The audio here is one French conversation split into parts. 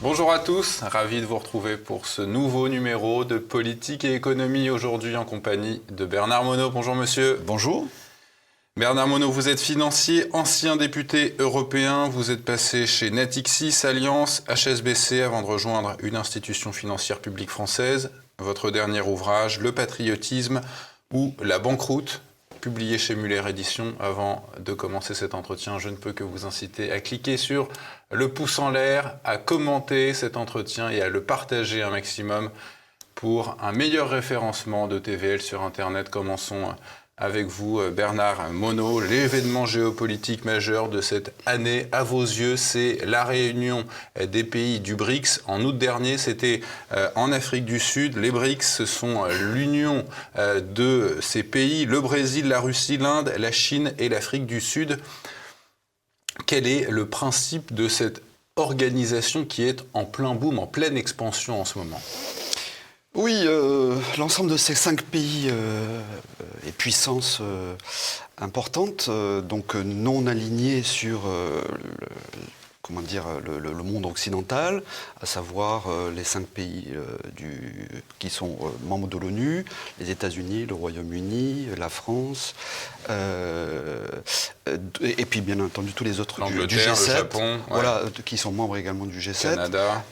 Bonjour à tous, ravi de vous retrouver pour ce nouveau numéro de Politique et Économie, aujourd'hui en compagnie de Bernard Monod. Bonjour monsieur. Bonjour. Bernard Monod, vous êtes financier, ancien député européen, vous êtes passé chez Natixis, Allianz, HSBC avant de rejoindre une institution financière publique française. Votre dernier ouvrage, Le patriotisme ou la banqueroute, publié chez Muller Éditions. Avant de commencer cet entretien, je ne peux que vous inciter à cliquer sur le pouce en l'air, à commenter cet entretien et à le partager un maximum pour un meilleur référencement de TVL sur Internet. Commençons avec vous, Bernard Monod. L'événement géopolitique majeur de cette année, à vos yeux, c'est la réunion des pays du BRICS. En août dernier, c'était en Afrique du Sud. Les BRICS, ce sont l'union de ces pays, le Brésil, la Russie, l'Inde, la Chine et l'Afrique du Sud. Quel est le principe de cette organisation qui est en plein boom, en pleine expansion en ce moment ? Oui, l'ensemble de ces 5 pays et puissances importantes, donc non alignés sur le monde occidental, à savoir les 5 pays qui sont membres de l'ONU, les États-Unis, le Royaume-Uni, la France, et puis bien entendu tous les autres du G7, le Japon, voilà, qui sont membres également du G7. Canada.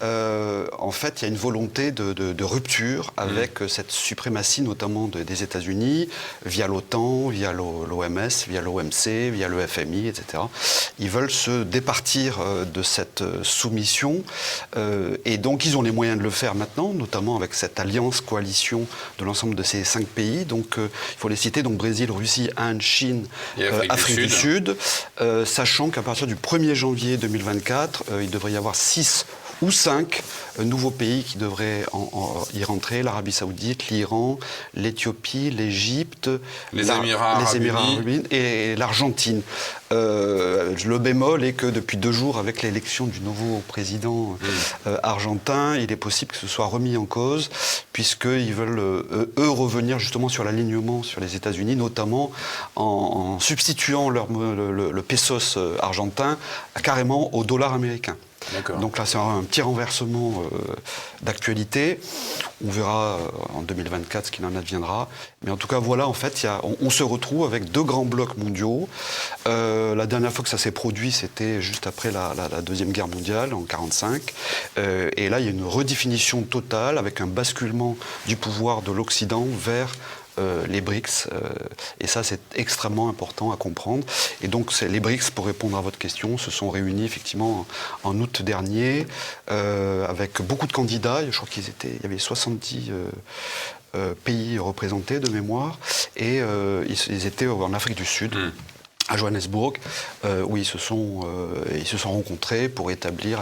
En fait, il y a une volonté de rupture avec cette suprématie, notamment des États-Unis, via l'OTAN, via l'OMS, via l'OMC, via le FMI, etc. Ils veulent se départir de cette soumission, et donc ils ont les moyens de le faire maintenant, notamment avec cette alliance, coalition de l'ensemble de ces 5 pays. Donc il faut les citer, donc Brésil, Russie, Inde, Chine, Afrique du Sud, sachant qu'à partir du 1er janvier 2024, il devrait y avoir 6 ou 5 nouveaux pays qui devraient y rentrer: l'Arabie Saoudite, l'Iran, l'Éthiopie, l'Égypte, les Émirats Arabes Unis et l'Argentine. Le bémol est que depuis 2 jours, avec l'élection du nouveau président argentin, il est possible que ce soit remis en cause, puisqu'ils veulent, eux, revenir justement sur l'alignement sur les États-Unis, notamment en substituant le pesos argentin carrément au dollar américain. Donc là, c'est un petit renversement d'actualité. On verra en 2024 ce qu'il en adviendra. Mais en tout cas, voilà, en fait, on se retrouve avec 2 grands blocs mondiaux. La dernière fois que ça s'est produit, c'était juste après la Deuxième Guerre mondiale, en 1945. Et là, il y a une redéfinition totale, avec un basculement du pouvoir de l'Occident vers les BRICS, et ça c'est extrêmement important à comprendre. Et donc les BRICS, pour répondre à votre question, se sont réunis effectivement en août dernier, avec beaucoup de candidats. Je crois il y avait 70 pays représentés de mémoire, et ils étaient en Afrique du Sud. À Johannesburg, où ils se sont rencontrés pour établir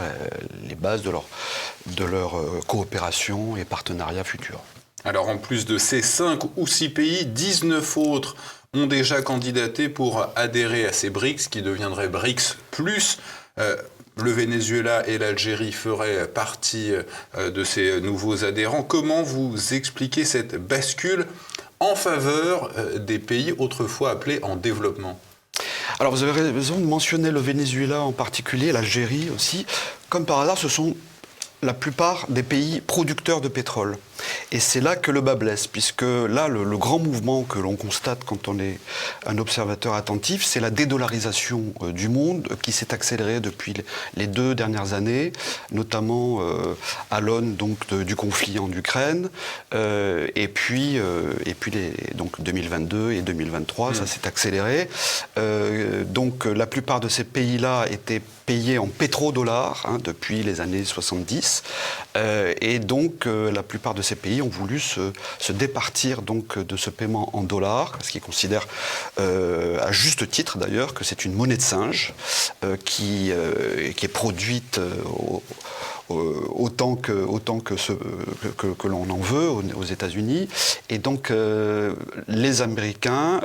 les bases de leur coopération et partenariat futur. Alors en plus de ces 5 ou 6 pays, 19 autres ont déjà candidaté pour adhérer à ces BRICS, qui deviendraient BRICS+. Le Venezuela et l'Algérie feraient partie de ces nouveaux adhérents. Comment vous expliquez cette bascule en faveur des pays autrefois appelés en développement ? Alors vous avez raison de mentionner le Venezuela en particulier, l'Algérie aussi. Comme par hasard, ce sont la plupart des pays producteurs de pétrole. Et c'est là que le bas blesse, puisque là, le grand mouvement que l'on constate quand on est un observateur attentif, c'est la dédollarisation du monde qui s'est accélérée depuis les 2 dernières années, notamment à l'aune du conflit en Ukraine, et puis donc 2022 et 2023, ça s'est accéléré. Donc la plupart de ces pays-là étaient payés en pétrodollars depuis les années 70, et donc la plupart de ces pays ont voulu se départir donc de ce paiement en dollars, parce qu'ils considèrent, à juste titre d'ailleurs, que c'est une monnaie de singe qui est produite autant que l'on en veut aux États-Unis. Et donc les Américains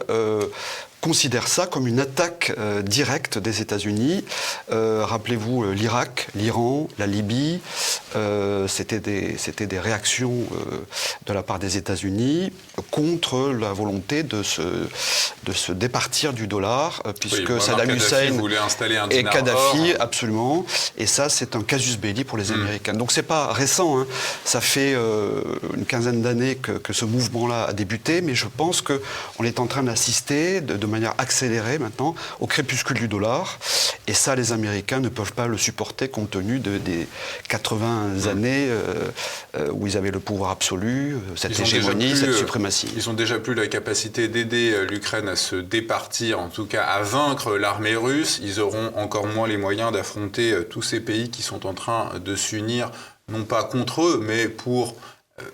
considèrent ça comme une attaque directe des États-Unis. Rappelez-vous l'Irak, l'Iran, la Libye, c'était des réactions de la part des États-Unis contre la volonté de se départir du dollar, puisque Saddam Hussein et Kadhafi, absolument. Et ça, c'est un casus belli pour les Américains. Donc c'est pas récent, hein. Ça fait une quinzaine d'années que ce mouvement-là a débuté, mais je pense qu'on est en train d'assister de manière accélérée maintenant au crépuscule du dollar. Et ça, les Américains ne peuvent pas le supporter compte tenu des 80 années où ils avaient le pouvoir absolu, cette hégémonie, cette suprématie. Ils n'ont déjà plus la capacité d'aider l'Ukraine à se départir, en tout cas à vaincre l'armée russe. Ils auront encore moins les moyens d'affronter tous ces pays qui sont en train de s'unir, non pas contre eux, mais pour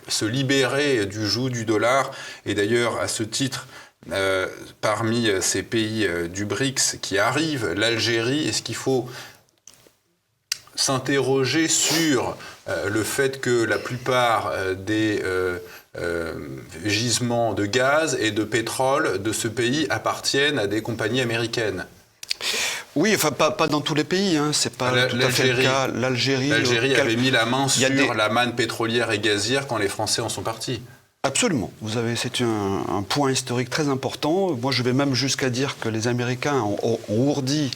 se libérer du joug du dollar. Et d'ailleurs, à ce titre, parmi ces pays du BRICS qui arrivent, l'Algérie, est-ce qu'il faut s'interroger sur le fait que la plupart des gisements de gaz et de pétrole de ce pays appartiennent à des compagnies américaines? Oui, enfin pas dans tous les pays, hein. C'est pas tout à fait le cas. L'Algérie avait mis la main sur la manne pétrolière et gazière quand les Français en sont partis. Absolument. C'est un point historique très important. Moi, je vais même jusqu'à dire que les Américains ont ourdi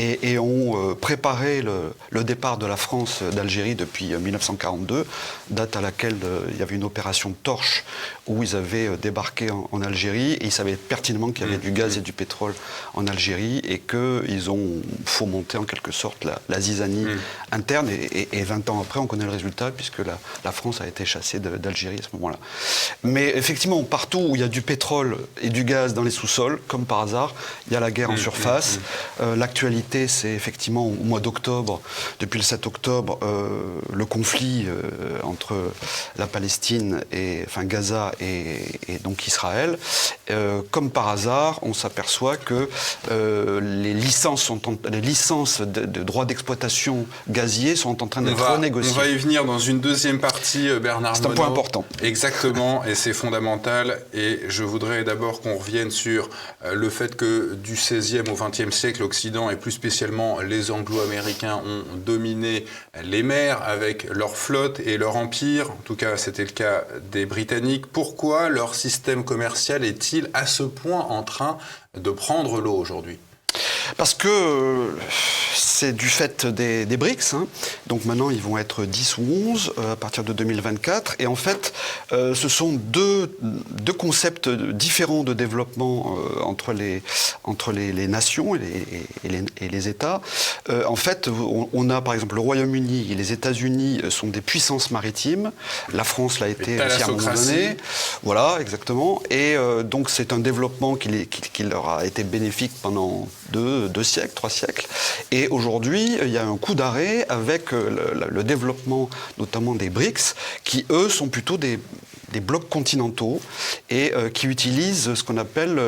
et ont préparé le départ de la France d'Algérie depuis 1942, date à laquelle il y avait une opération Torche où ils avaient débarqué en Algérie et ils savaient pertinemment qu'il y avait du gaz et du pétrole en Algérie et qu'ils ont fomenté en quelque sorte la zizanie interne et 20 ans après on connaît le résultat puisque la France a été chassée d'Algérie à ce moment-là. Mais effectivement, partout où il y a du pétrole et du gaz dans les sous-sols, comme par hasard, il y a la guerre en surface. L'actualité, c'est effectivement au mois d'octobre, depuis le 7 octobre, le conflit entre la Palestine, Gaza et donc Israël. Comme par hasard, on s'aperçoit que les licences de droits d'exploitation gaziers sont en train d'être renégociées. On va y venir dans une deuxième partie, Bernard Monod. C'est un point important. Exactement, et c'est fondamental. Et je voudrais d'abord qu'on revienne sur le fait que du XVIe au XXe siècle, l'Occident et plus spécialement les Anglo-Américains ont dominé les mers avec leur flotte et leur empire. En tout cas, c'était le cas des Britanniques. Pourquoi leur système commercial est-il à ce point en train de prendre l'eau aujourd'hui ? Parce que c'est du fait des BRICS, hein. Donc maintenant ils vont être 10 ou 11 à partir de 2024. Et en fait, ce sont deux concepts différents de développement entre les nations et les États. En fait, on a par exemple le Royaume-Uni et les États-Unis sont des puissances maritimes. La France l'a été aussi à un moment donné. Voilà, exactement. Et donc c'est un développement qui leur a été bénéfique pendant 2 siècles, 3 siècles. Et aujourd'hui, il y a un coup d'arrêt avec le développement notamment des BRICS, qui eux sont plutôt des blocs continentaux et qui utilisent ce qu'on appelle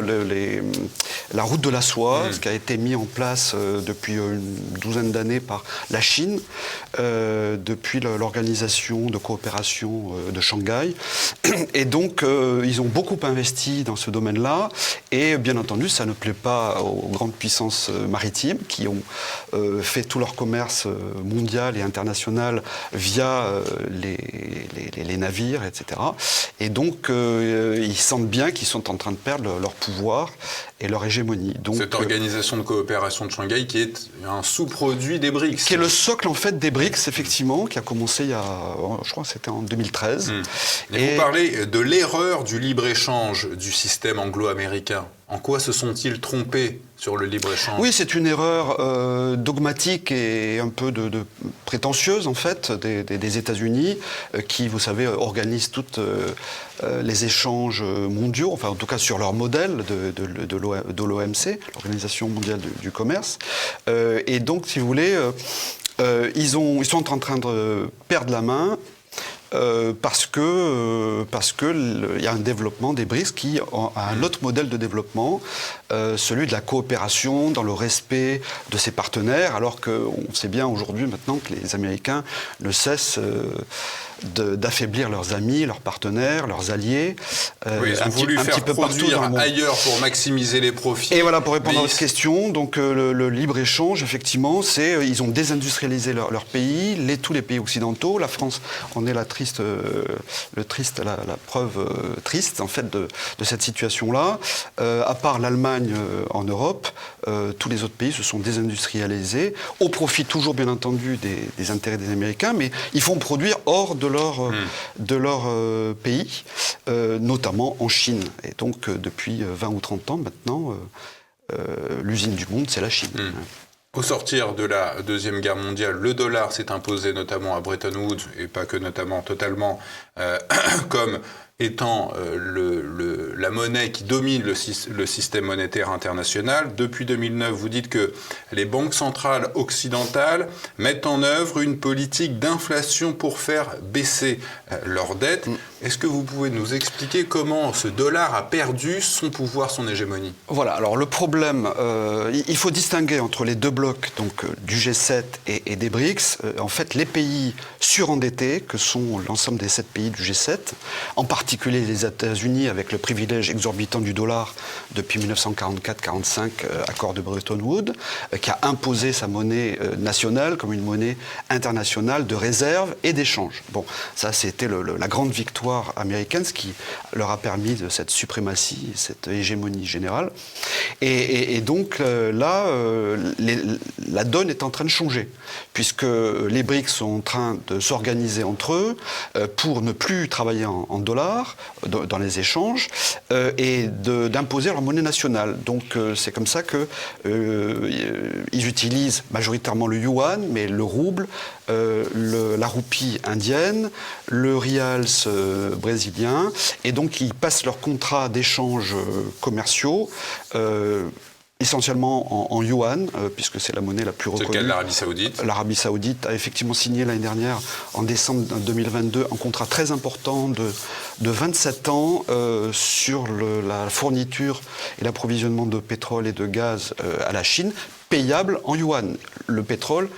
la route de la soie, ce qui a été mis en place depuis une douzaine d'années par la Chine, depuis l'organisation de coopération de Shanghai. Et donc, ils ont beaucoup investi dans ce domaine-là. Et bien entendu, ça ne plaît pas aux grandes puissances maritimes qui ont fait tout leur commerce mondial et international via les navires, etc. Et donc, ils sentent bien qu'ils sont en train de perdre leur pouvoir et leur hégémonie. Donc, cette organisation de coopération de Shanghai qui est un sous-produit des BRICS. Qui est le socle, en fait, des BRICS, effectivement, qui a commencé il y a, je crois que c'était en 2013. Et vous parlez de l'erreur du libre-échange du système anglo-américain. En quoi se sont-ils trompés sur le libre-échange ? Oui, c'est une erreur dogmatique et un peu de prétentieuse, en fait, des États-Unis, qui, vous savez, organisent tous les échanges mondiaux, enfin, en tout cas sur leur modèle de l'OMC, l'Organisation mondiale du commerce. Et donc, si vous voulez, ils sont en train de perdre la main. parce que il y a un développement des BRICS qui a un autre modèle de développement, celui de la coopération dans le respect de ses partenaires, alors qu'on sait bien aujourd'hui maintenant que les Américains ne cessent d'affaiblir leurs amis, leurs partenaires, leurs alliés. Oui, ils ont voulu faire produire ailleurs pour maximiser les profits. Et voilà, pour répondre à votre question, donc le libre-échange, effectivement, ils ont désindustrialisé leur pays, tous les pays occidentaux. La France en est la preuve triste, en fait, de cette situation-là. À part l'Allemagne en Europe, tous les autres pays se sont désindustrialisés, au profit toujours, bien entendu, des intérêts des Américains, mais ils font produire hors de leur pays, notamment en Chine. Et donc, depuis 20 ou 30 ans maintenant, l'usine du monde, c'est la Chine. Au sortir de la Deuxième Guerre mondiale, le dollar s'est imposé notamment à Bretton Woods, et pas que notamment, totalement, comme étant la monnaie qui domine le système monétaire international. Depuis 2009, vous dites que les banques centrales occidentales mettent en œuvre une politique d'inflation pour faire baisser leurs dettes. Est-ce que vous pouvez nous expliquer comment ce dollar a perdu son pouvoir, son hégémonie ? Voilà, alors le problème, il faut distinguer entre les deux blocs, donc du G7 et des BRICS. En fait, les pays surendettés, que sont l'ensemble des 7 pays du G7, en particulier les États-Unis avec le privilège exorbitant du dollar depuis 1944-45, accord de Bretton Woods, qui a imposé sa monnaie nationale comme une monnaie internationale de réserve et d'échange. Bon, ça c'était la grande victoire américaine, ce qui leur a permis de cette suprématie, cette hégémonie générale. Et donc là, la donne est en train de changer, puisque les BRICS sont en train de s'organiser entre eux pour ne plus travailler en dollars dans les échanges et d'imposer leur monnaie nationale. Donc c'est comme ça qu'ils utilisent majoritairement le yuan, mais le rouble, la roupie indienne, le rials brésilien, et donc ils passent leurs contrats d'échanges commerciaux essentiellement en yuan, puisque c'est la monnaie la plus reconnue. C'est le cas de l'Arabie Saoudite. L'Arabie Saoudite a effectivement signé l'année dernière, en décembre 2022, un contrat très important de 27 ans sur la fourniture et l'approvisionnement de pétrole et de gaz à la Chine, payable en yuan. Le pétrole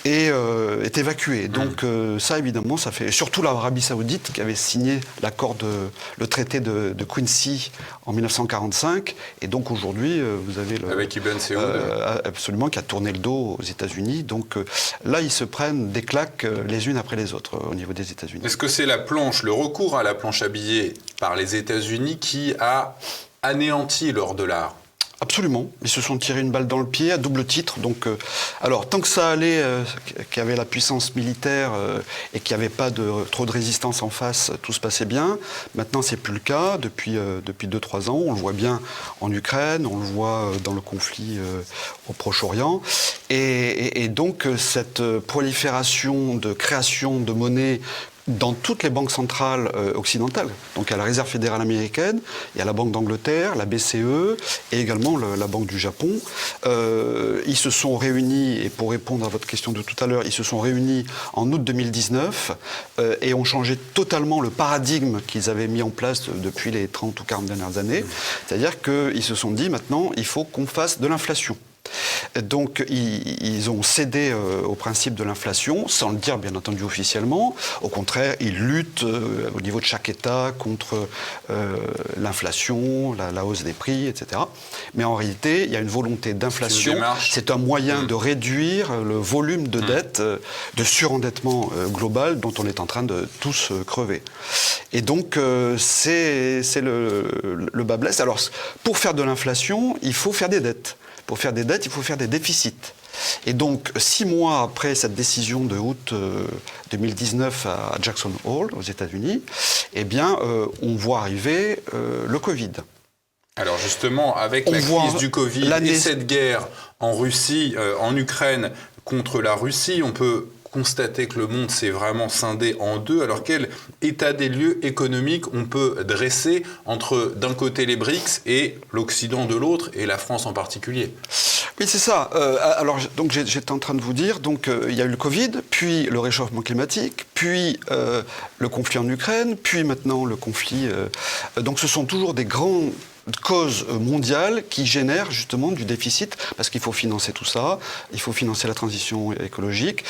est évacué. Donc ça, évidemment, ça fait... Surtout l'Arabie Saoudite, qui avait signé le traité de Quincy en 1945. Et donc aujourd'hui, vous avez... Avec Ibn Saoud. Absolument, qui a tourné le dos aux États-Unis. Donc là, ils se prennent des claques les unes après les autres au niveau des États-Unis. Est-ce que c'est le recours à la planche à billets par les États-Unis qui a anéanti leur dollar ? Absolument. Ils se sont tirés une balle dans le pied à double titre. Donc, alors, tant que ça allait, qu'il y avait la puissance militaire et qu'il n'y avait pas trop de résistance en face, tout se passait bien. Maintenant, c'est plus le cas depuis 2-3 ans. On le voit bien en Ukraine, on le voit dans le conflit au Proche-Orient. Et donc, cette prolifération de création de monnaie dans toutes les banques centrales occidentales. Donc, il y a la Réserve fédérale américaine, il y a la Banque d'Angleterre, la BCE et également la Banque du Japon. Ils se sont réunis, et pour répondre à votre question de tout à l'heure, ils se sont réunis en août 2019 et ont changé totalement le paradigme qu'ils avaient mis en place depuis les 30 ou 40 dernières années. C'est-à-dire qu'ils se sont dit, maintenant, il faut qu'on fasse de l'inflation. Donc ils ont cédé au principe de l'inflation, sans le dire bien entendu officiellement. Au contraire, ils luttent au niveau de chaque État contre l'inflation, la hausse des prix, etc. Mais en réalité, il y a une volonté d'inflation. C'est un moyen de réduire le volume de dette, de surendettement global dont on est en train de tous crever. Et donc c'est le bas blesse. Alors pour faire de l'inflation, il faut faire des dettes. Pour faire des dettes, il faut faire des déficits. Et donc, 6 mois après cette décision de août 2019 à Jackson Hole, aux États-Unis, eh bien, on voit arriver le Covid. Alors justement, avec la crise du Covid et cette guerre en Russie, en Ukraine contre la Russie, on peut constater que le monde s'est vraiment scindé en deux. Alors quel état des lieux économiques on peut dresser entre d'un côté les BRICS et l'Occident de l'autre, et la France en particulier? Oui, c'est ça. Alors, donc, j'étais en train de vous dire, donc, il y a eu le Covid, puis le réchauffement climatique, puis le conflit en Ukraine, puis maintenant le conflit. Donc, ce sont toujours des grandes causes mondiales qui génèrent justement du déficit, parce qu'il faut financer tout ça, il faut financer la transition écologique.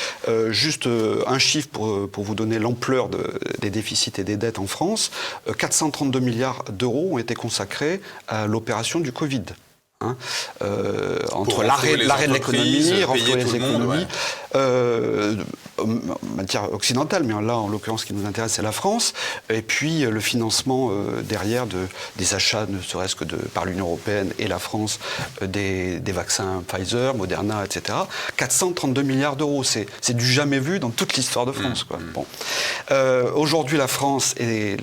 Juste un chiffre pour vous donner l'ampleur des déficits et des dettes en France, 432 milliards d'euros ont été consacrés à l'opération du Covid. Entre l'arrêt de l'économie, renflouer les économies, en matière occidentale, mais là, en l'occurrence, ce qui nous intéresse, c'est la France, et puis le financement derrière des achats, ne serait-ce que par l'Union européenne et la France, des vaccins Pfizer, Moderna, etc. 432 milliards d'euros, c'est du jamais vu dans toute l'histoire de France, quoi. Bon. Aujourd'hui, la France est,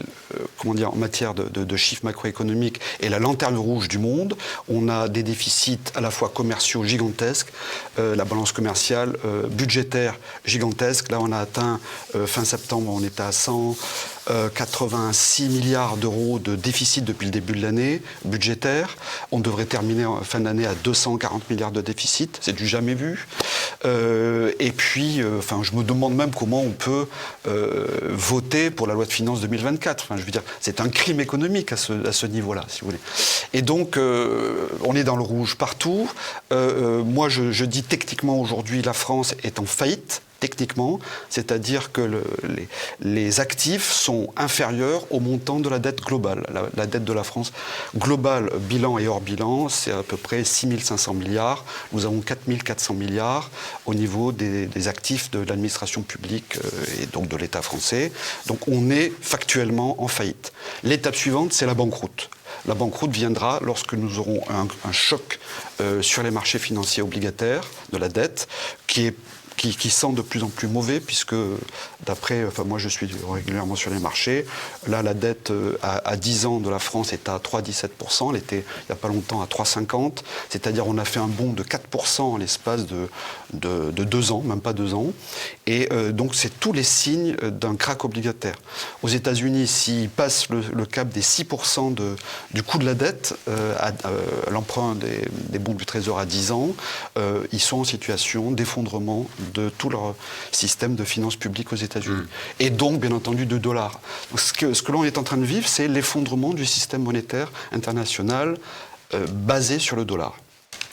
en matière de chiffres macroéconomiques, est la lanterne rouge du monde. On a des déficits à la fois commerciaux gigantesques, la balance commerciale budgétaire gigantesque. Là, on a atteint, fin septembre, on était à 186 milliards d'euros de déficit depuis le début de l'année budgétaire. On devrait terminer en fin d'année à 240 milliards de déficit. C'est du jamais vu. Et puis, je me demande même comment on peut voter pour la loi de finances 2024. Je veux dire, c'est un crime économique à ce niveau-là, si vous voulez. Et donc, on est dans le rouge partout. Moi, je dis techniquement aujourd'hui, la France est en faillite. Techniquement, c'est-à-dire que les actifs sont inférieurs au montant de la dette globale. La dette de la France globale, bilan et hors bilan, c'est à peu près 6 500 milliards. Nous avons 4 400 milliards au niveau des actifs de l'administration publique et donc de l'État français. Donc on est factuellement en faillite. L'étape suivante, c'est la banqueroute. La banqueroute viendra lorsque nous aurons un choc sur les marchés financiers obligataires de la dette qui sent de plus en plus mauvais, puisque moi je suis régulièrement sur les marchés, là la dette à 10 ans de la France est à 3,17%, elle était il n'y a pas longtemps à 3,50%, c'est-à-dire on a fait un bond de 4% en l'espace de 2 ans, même pas 2 ans, et donc c'est tous les signes d'un krach obligataire. Aux États-Unis, s'ils passent le cap des 6% du coût de la dette, à l'emprunt des bons du Trésor à 10 ans, ils sont en situation d'effondrement de tout leur système de finances publiques aux États-Unis. Et donc, bien entendu, de dollars. Donc, ce que l'on est en train de vivre, c'est l'effondrement du système monétaire international basé sur le dollar.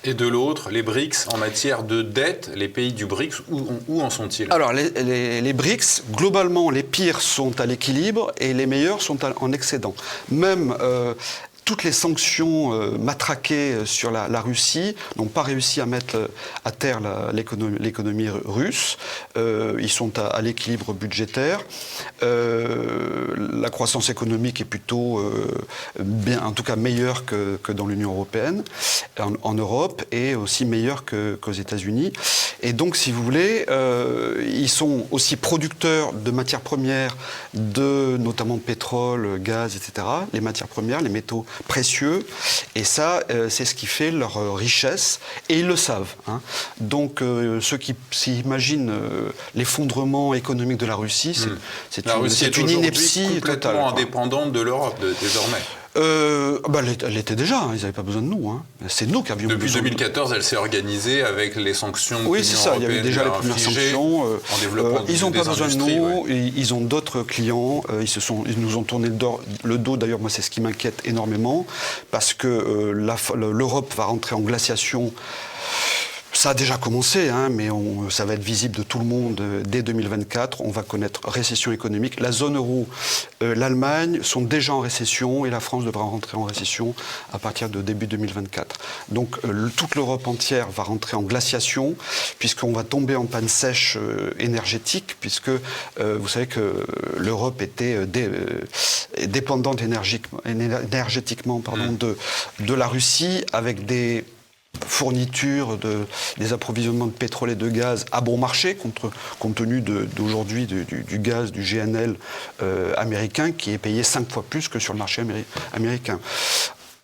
Et de l'autre, les BRICS, en matière de dette, les pays du BRICS, où en sont-ils? Alors, les BRICS, globalement, les pires sont à l'équilibre et les meilleurs sont en excédent. Même toutes les sanctions matraquées sur la Russie n'ont pas réussi à mettre à terre l'économie russe. Ils sont à l'équilibre budgétaire. La croissance économique est plutôt bien, en tout cas meilleure que dans l'Union européenne, en Europe, et aussi meilleure qu'aux États-Unis. Et donc, si vous voulez, ils sont aussi producteurs de matières premières, notamment pétrole, gaz, etc. Les matières premières, les métaux précieux, et ça, c'est ce qui fait leur richesse, et ils le savent. Donc, ceux qui s'imaginent l'effondrement économique de la Russie, c'est une ineptie totale. Complètement indépendante de l'Europe, désormais. Elle était déjà, ils n'avaient pas besoin de nous. C'est nous qui avions besoin. Depuis 2014, elle s'est organisée avec les sanctions. Oui, c'est ça, il y a eu déjà les premières sanctions. Ils n'ont pas besoin de nous, ils ont d'autres clients, ils nous ont tourné le dos. D'ailleurs, moi, c'est ce qui m'inquiète énormément, parce que l'Europe va rentrer en glaciation. Ça a déjà commencé, mais ça va être visible de tout le monde dès 2024. On va connaître récession économique. La zone euro, l'Allemagne sont déjà en récession et la France devra rentrer en récession à partir de début 2024. Donc toute l'Europe entière va rentrer en glaciation puisqu'on va tomber en panne sèche énergétique, puisque vous savez que l'Europe était dépendante énergétiquement de la Russie, avec des fourniture des approvisionnements de pétrole et de gaz à bon marché, compte tenu d'aujourd'hui du gaz du GNL américain, qui est payé 5 fois plus que sur le marché américain.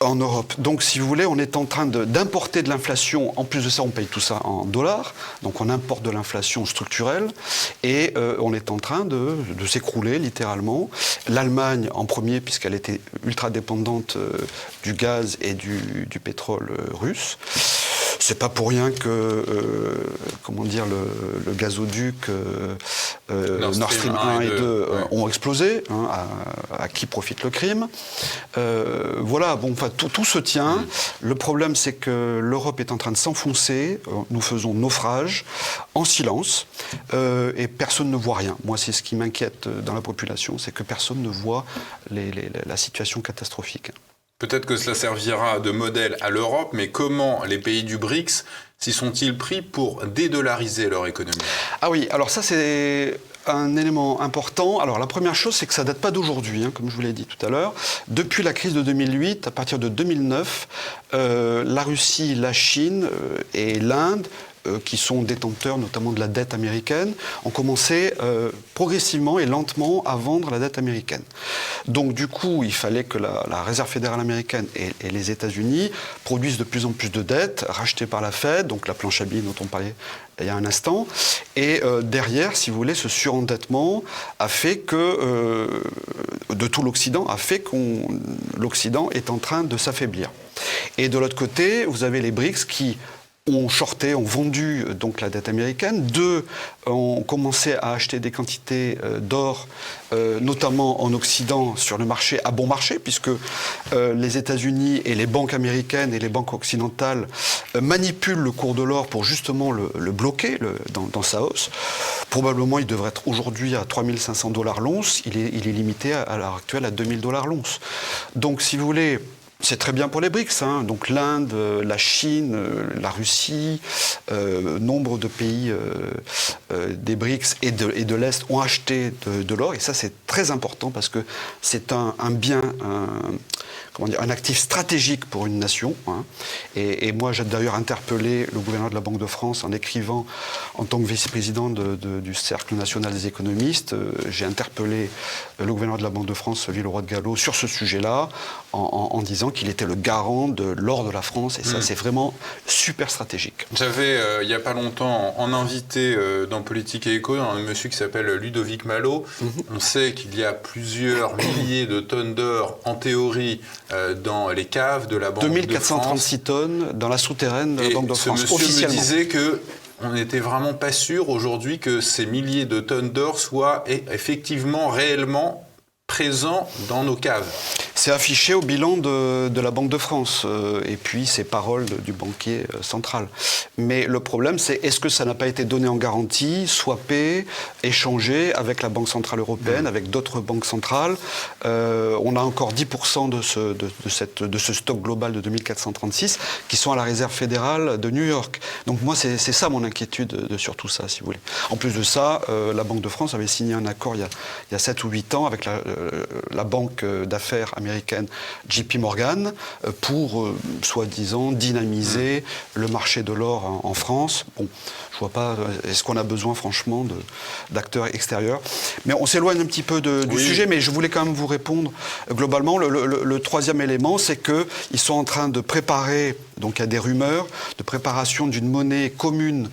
En Europe. Donc, si vous voulez, on est en train d'importer de l'inflation. En plus de ça, on paye tout ça en dollars. Donc, on importe de l'inflation structurelle. Et on est en train de s'écrouler, littéralement. L'Allemagne, en premier, puisqu'elle était ultra dépendante du gaz et du pétrole russe. C'est pas pour rien que, le gazoduc Nord Stream 1 et 2 ont explosé. À qui profite le crime. Voilà, bon, enfin, tout se tient. Le problème, c'est que l'Europe est en train de s'enfoncer. Nous faisons naufrage en silence et personne ne voit rien. Moi, c'est ce qui m'inquiète dans la population, c'est que personne ne voit la situation catastrophique. Peut-être que cela servira de modèle à l'Europe, mais comment les pays du BRICS s'y sont-ils pris pour dédollariser leur économie ? Ah oui, alors ça c'est un élément important. Alors la première chose, c'est que ça ne date pas d'aujourd'hui, comme je vous l'ai dit tout à l'heure. Depuis la crise de 2008, à partir de 2009, la Russie, la Chine et l'Inde, qui sont détenteurs notamment de la dette américaine, ont commencé progressivement et lentement à vendre la dette américaine. Donc du coup, il fallait que la Réserve fédérale américaine et les États-Unis produisent de plus en plus de dettes rachetées par la Fed, donc la planche à billets dont on parlait il y a un instant. Et derrière, si vous voulez, ce surendettement a fait que, de tout l'Occident, a fait que l'Occident est en train de s'affaiblir. Et de l'autre côté, vous avez les BRICS qui ont shorté, ont vendu donc la dette américaine. Deux, ont commencé à acheter des quantités d'or, notamment en Occident, sur le marché, à bon marché, puisque les États-Unis et les banques américaines et les banques occidentales manipulent le cours de l'or pour justement le bloquer dans sa hausse. Probablement, il devrait être aujourd'hui à 3 500 $ l'once. Il est limité à l'heure actuelle à 2 000 $ l'once. Donc, si vous voulez, c'est très bien pour les BRICS, donc l'Inde, la Chine, la Russie, nombre de pays des BRICS et de l'Est ont acheté de l'or, et ça c'est très important parce que c'est un bien, un actif stratégique pour une nation. Et moi j'ai d'ailleurs interpellé le gouverneur de la Banque de France en écrivant en tant que vice-président du Cercle national des économistes. J'ai interpellé le gouverneur de la Banque de France, Villeroy de Galhau, sur ce sujet-là, en disant qu'il était le garant de l'or de la France, et ça c'est vraiment super stratégique. J'avais il n'y a pas longtemps en invité dans Politique et Éco un monsieur qui s'appelle Ludovic Malot. On sait qu'il y a plusieurs milliers de tonnes d'or en théorie dans les caves de la Banque de France. 2436 tonnes dans la souterraine de la Banque de France, officiellement. Ce monsieur me disait que on n'était vraiment pas sûr aujourd'hui que ces milliers de tonnes d'or soient effectivement, réellement présents dans nos caves. C'est affiché au bilan de la Banque de France, et puis ces paroles du banquier central. Mais le problème, c'est est-ce que ça n'a pas été donné en garantie, swappé, échangé avec la Banque centrale européenne, avec d'autres banques centrales. On a encore 10% de ce stock global de 2436 qui sont à la Réserve fédérale de New York. Donc moi, c'est ça mon inquiétude sur tout ça, si vous voulez. En plus de ça, la Banque de France avait signé un accord il y a 7 ou 8 ans avec la banque d'affaires américaine JP Morgan pour, soi-disant, dynamiser le marché de l'or en France. Bon, je vois pas, est-ce qu'on a besoin franchement d'acteurs extérieurs? Mais on s'éloigne un petit peu du sujet, mais je voulais quand même vous répondre. Globalement, le troisième élément, c'est qu'ils sont en train de préparer, donc il y a des rumeurs, de préparation d'une monnaie commune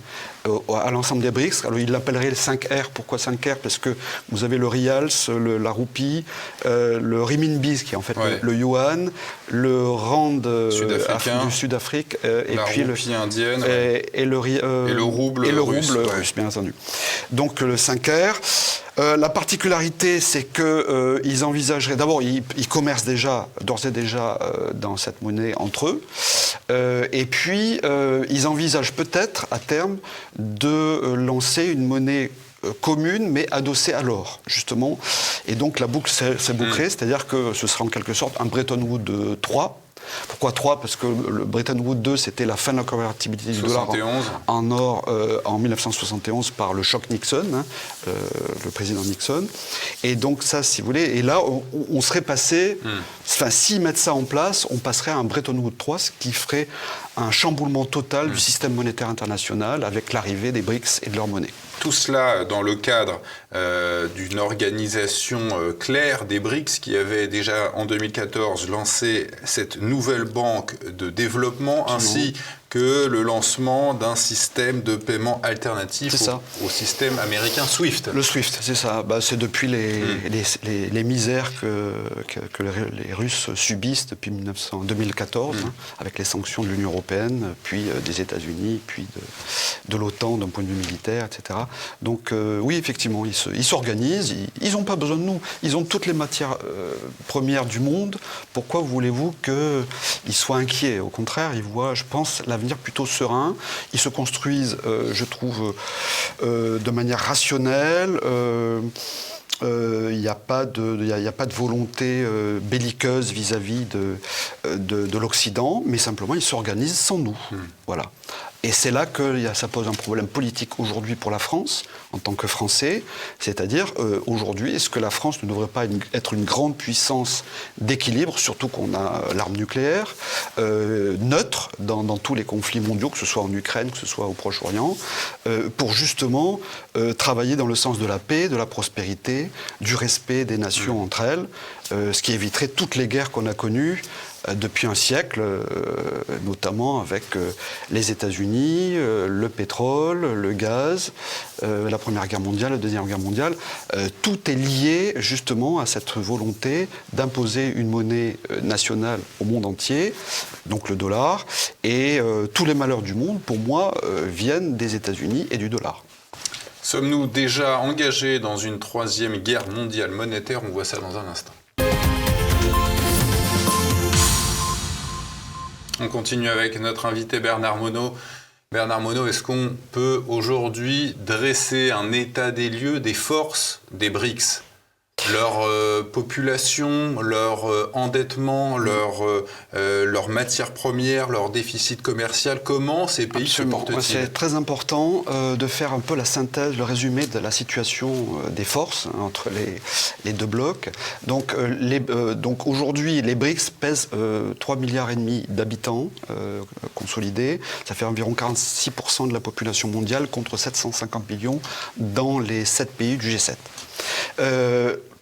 à l'ensemble des BRICS. Alors ils l'appelleraient le 5R. Pourquoi 5R? Parce que vous avez le Rials, la roupie, le Renminbi, qui est en fait le yuan, le Rand du Sud-Afrique, et puis la roupie indienne, et le rouble russe, bien entendu. Donc le 5R. La particularité, c'est qu'ils envisageraient... D'abord, ils commercent d'ores et déjà dans cette monnaie entre eux. Et puis, ils envisagent peut-être, à terme, de lancer une monnaie commune, mais adossée à l'or, justement. Et donc, la boucle s'est bouclée, c'est-à-dire que ce sera en quelque sorte un Bretton Woods 3. Pourquoi 3? Parce que le Bretton Woods 2, c'était la fin de la convertibilité du dollar en or en 1971 par le choc Nixon, le président Nixon. Et donc ça, si vous voulez, et là, on serait passé, enfin, s'ils mettent ça en place, on passerait à un Bretton Woods 3, ce qui ferait un chamboulement total du système monétaire international avec l'arrivée des BRICS et de leur monnaie. Tout cela dans le cadre d'une organisation claire des BRICS qui avait déjà en 2014 lancé cette nouvelle banque de développement ainsi que le lancement d'un système de paiement alternatif au système américain SWIFT. Le SWIFT, c'est ça. C'est depuis les misères que les Russes subissent depuis 2014, avec les sanctions de l'Union européenne, puis des États-Unis, puis de l'OTAN d'un point de vue militaire, etc. Donc oui, effectivement, ils s'organisent, ils n'ont pas besoin de nous. Ils ont toutes les matières premières du monde. Pourquoi voulez-vous qu'ils soient inquiets? Au contraire, ils voient, je pense, l'avenir plutôt serein. Ils se construisent, je trouve, de manière rationnelle. Il n'y a pas de volonté belliqueuse vis-à-vis de l'Occident, mais simplement ils s'organisent sans nous. Voilà. Et c'est là que ça pose un problème politique aujourd'hui pour la France, en tant que Français. C'est-à-dire, aujourd'hui, est-ce que la France ne devrait pas être une grande puissance d'équilibre, surtout qu'on a l'arme nucléaire, neutre dans tous les conflits mondiaux, que ce soit en Ukraine, que ce soit au Proche-Orient, pour justement travailler dans le sens de la paix, de la prospérité, du respect des nations entre elles, ce qui éviterait toutes les guerres qu'on a connues depuis un siècle, notamment avec les États-Unis, le pétrole, le gaz, la Première Guerre mondiale, la Deuxième Guerre mondiale. Tout est lié justement à cette volonté d'imposer une monnaie nationale au monde entier, donc le dollar. Et tous les malheurs du monde, pour moi, viennent des États-Unis et du dollar. Sommes-nous déjà engagés dans une troisième guerre mondiale monétaire? On voit ça dans un instant. On continue avec notre invité Bernard Monod. Bernard Monod, est-ce qu'on peut aujourd'hui dresser un état des lieux des forces des BRICS? Leur population, leur endettement, leur matières premières, leur déficit commercial, comment ces pays se portent-ils? C'est très important de faire un peu la synthèse, le résumé de la situation des forces entre les deux blocs. Donc aujourd'hui, les BRICS pèsent 3,5 milliards d'habitants consolidés. Ça fait environ 46% de la population mondiale contre 750 millions dans les 7 pays du G7.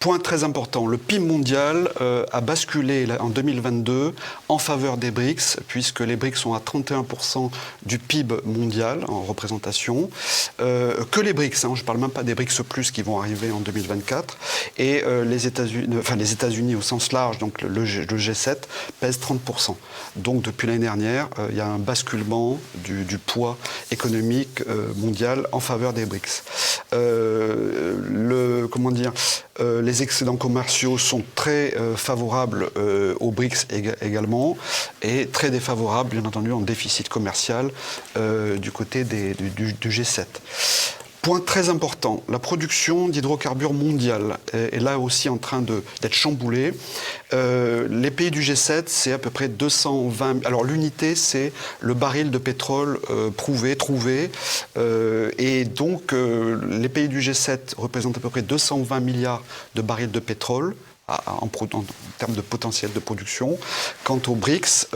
Point très important, le PIB mondial a basculé en 2022 en faveur des BRICS, puisque les BRICS sont à 31% du PIB mondial en représentation. Que les BRICS, je ne parle même pas des BRICS plus qui vont arriver en 2024. Et les États-Unis au sens large, donc le G7, pèsent 30%. Donc depuis l'année dernière, il y a un basculement du poids économique mondial en faveur des BRICS. Les excédents commerciaux sont très favorables aux BRICS également et très défavorables, bien entendu, en déficit commercial du côté du G7. Point très important, la production d'hydrocarbures mondiale est là aussi en train d'être chamboulée. Les pays du G7, c'est à peu près 220... Alors l'unité, c'est le baril de pétrole trouvé. Et donc les pays du G7 représentent à peu près 220 milliards de barils de pétrole en termes de potentiel de production. Quant aux BRICS,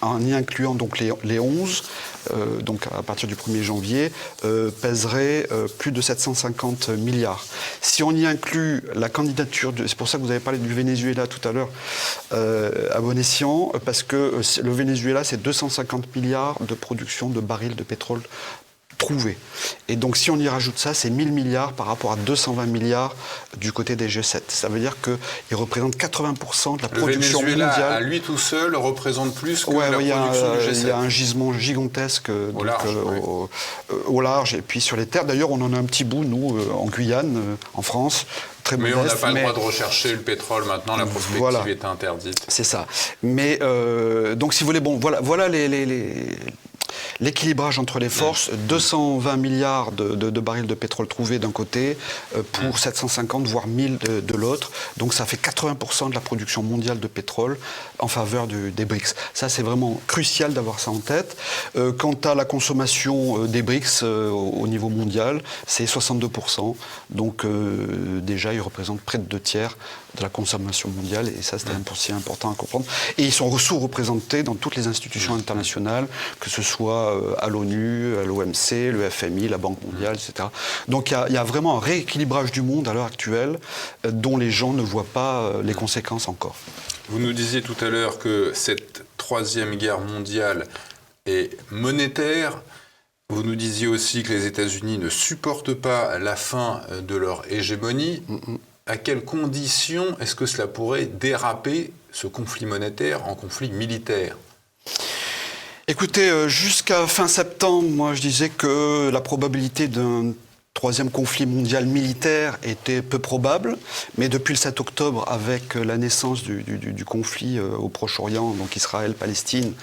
en y incluant donc les 11, donc à partir du 1er janvier, pèserait plus de 750 milliards. Si on y inclut la candidature, c'est pour ça que vous avez parlé du Venezuela tout à l'heure, à bon escient, parce que le Venezuela, c'est 250 milliards de production de barils de pétrole trouvé. Et donc si on y rajoute ça, c'est 1000 milliards par rapport à 220 milliards du côté des G7. Ça veut dire qu'ils représentent 80% de la production mondiale. Le Venezuela, à lui tout seul, représente plus que la production du G7. Il y a un gisement gigantesque au large et puis sur les terres. D'ailleurs, on en a un petit bout, nous, en Guyane, en France. Mais on n'a pas le droit de rechercher le pétrole maintenant, la prospective est interdite. C'est ça. Mais donc si vous voulez, voilà l'équilibrage entre les forces, 220 milliards de barils de pétrole trouvés d'un côté pour 750 voire 1000 de l'autre. Donc ça fait 80% de la production mondiale de pétrole en faveur des BRICS. Ça, c'est vraiment crucial d'avoir ça en tête. Quant à la consommation des BRICS au niveau mondial, c'est 62%. Donc déjà, ils représentent près de 2/3 de la consommation mondiale. Et ça, c'est aussi important à comprendre. Et ils sont sous-représentés dans toutes les institutions internationales, que ce soit à l'ONU, à l'OMC, le FMI, la Banque mondiale, etc. Donc il y a vraiment un rééquilibrage du monde à l'heure actuelle dont les gens ne voient pas les conséquences encore. Vous nous disiez tout à l'heure que cette troisième guerre mondiale est monétaire. Vous nous disiez aussi que les États-Unis ne supportent pas la fin de leur hégémonie. À quelles conditions est-ce que cela pourrait déraper, ce conflit monétaire, en conflit militaire ? Écoutez, jusqu'à fin septembre, moi je disais que la probabilité d'un troisième conflit mondial militaire était peu probable, mais depuis le 7 octobre, avec la naissance du conflit au Proche-Orient, donc Israël-Palestine,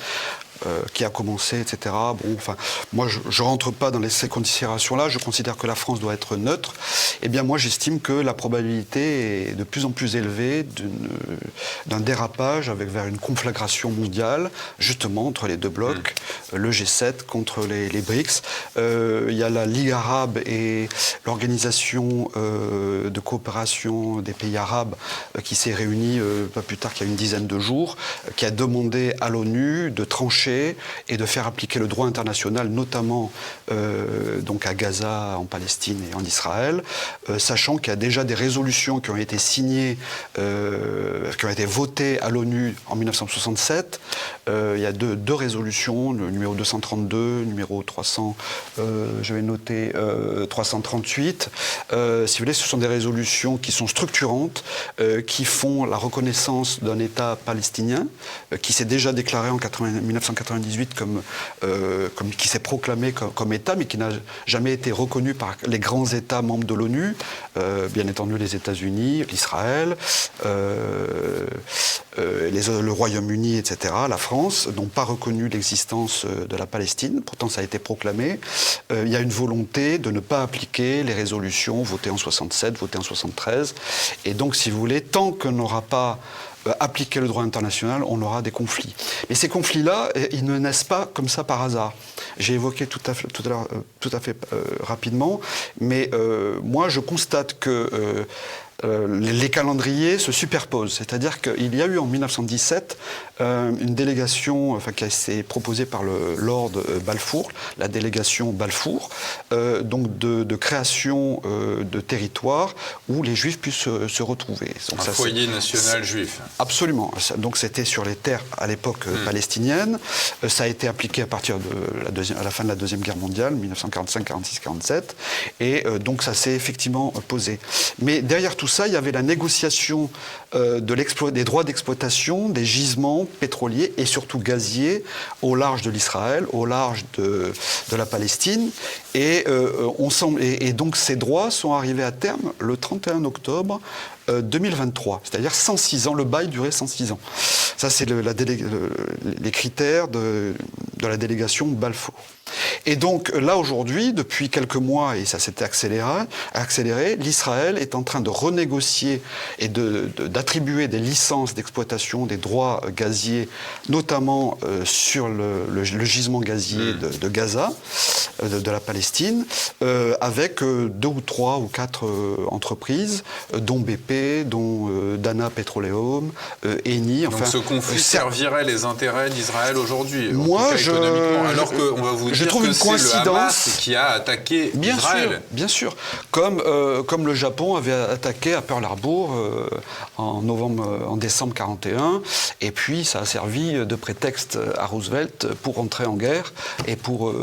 qui a commencé, etc. Bon, enfin, moi, je ne rentre pas dans ces considérations-là. Je considère que la France doit être neutre. Eh bien, moi, j'estime que la probabilité est de plus en plus élevée d'un dérapage vers une conflagration mondiale, justement, entre les deux blocs, le G7 contre les BRICS. Il y a la Ligue arabe et l'Organisation de coopération des pays arabes qui s'est réunie pas plus tard qu'il y a une dizaine de jours, qui a demandé à l'ONU de trancher et de faire appliquer le droit international, notamment donc à Gaza, en Palestine et en Israël, sachant qu'il y a déjà des résolutions qui ont été signées, qui ont été votées à l'ONU en 1967. Il y a deux résolutions, le numéro 232, numéro 300, je vais noter 338. Si vous voulez, ce sont des résolutions qui sont structurantes, qui font la reconnaissance d'un État palestinien, qui s'est déjà déclaré en 1998 comme qui s'est proclamé comme État, mais qui n'a jamais été reconnu par les grands États membres de l'ONU, bien entendu les États-Unis, l'Israël, le Royaume-Uni, etc., la France, n'ont pas reconnu l'existence de la Palestine. Pourtant, ça a été proclamé. Il y a une volonté de ne pas appliquer les résolutions votées en 67, votées en 73. Et donc, si vous voulez, tant qu'on n'aura pas appliquer le droit international, on aura des conflits. Mais ces conflits-là, ils ne naissent pas comme ça par hasard. J'ai évoqué tout à l'heure rapidement, mais moi je constate que les calendriers se superposent. C'est-à-dire qu'il y a eu en 1917 une délégation qui a été proposée par le Lord Balfour, la délégation Balfour, donc de création de territoires où les Juifs puissent se retrouver. Donc, un foyer national juif. Absolument. Donc c'était sur les terres à l'époque palestiniennes. Ça a été appliqué à partir de à la fin de la Deuxième Guerre mondiale, 1945, 46, 47. Et donc ça s'est effectivement posé. Mais derrière tout ça, il y avait la négociation des droits d'exploitation des gisements pétroliers et surtout gaziers au large de l'Israël, au large de la Palestine. Et donc ces droits sont arrivés à terme le 31 octobre 2023, c'est-à-dire 106 ans. Le bail durait 106 ans. Ça, c'est les critères de la délégation Balfour. Et donc là, aujourd'hui, depuis quelques mois, et ça s'était accéléré, l'Israël est en train de renégocier et d'attribuer des licences d'exploitation des droits gaziers, notamment sur le gisement gazier de Gaza, de la Palestine, avec 2 ou 3 ou 4 entreprises, dont BP, dont Dana Petroleum, Eni. Donc ce conflit servirait les intérêts d'Israël aujourd'hui, moi, économiquement, alors qu'on va vous dire que c'est le Hamas qui a attaqué Israël. Bien sûr. Comme le Japon avait attaqué à Pearl Harbor en décembre 1941, et puis ça a servi de prétexte à Roosevelt pour entrer en guerre et pour